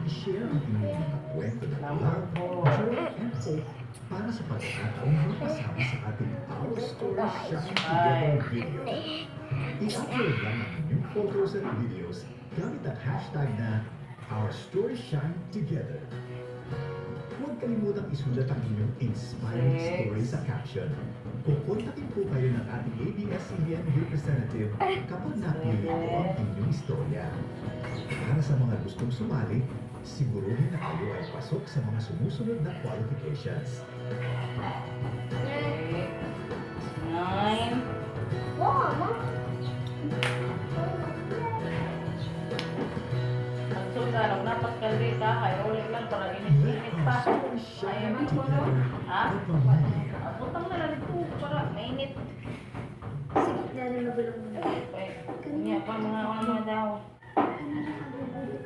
I-share ang inyong mga kwento ng love, joy, and hope para sa pagkakataong makasama sa ating Our Story Shine Together video. I-upload lang ang inyong photos at videos gamit ang hashtag na Our Story Shine Together. Huwag kalimutang isulat ang inyong inspiring story sa caption. Kukontakin po kayo ng ating ABS-CBN representative kapag napili po ang inyong istorya. Para sa mga gustong sumali, siguruhin na kayo ay pasok sa mga sumusunod na qualifications. 9. Magsusunod na pagkaldi ka, kayo ulit lang para Let init-init pa. our story shine Ayaw ko together. Ha? Evermore. Butang na lang ito para mainit. Sige, lalo na bulong mo. Niya pa mga ano daw. Kanina ka bubulot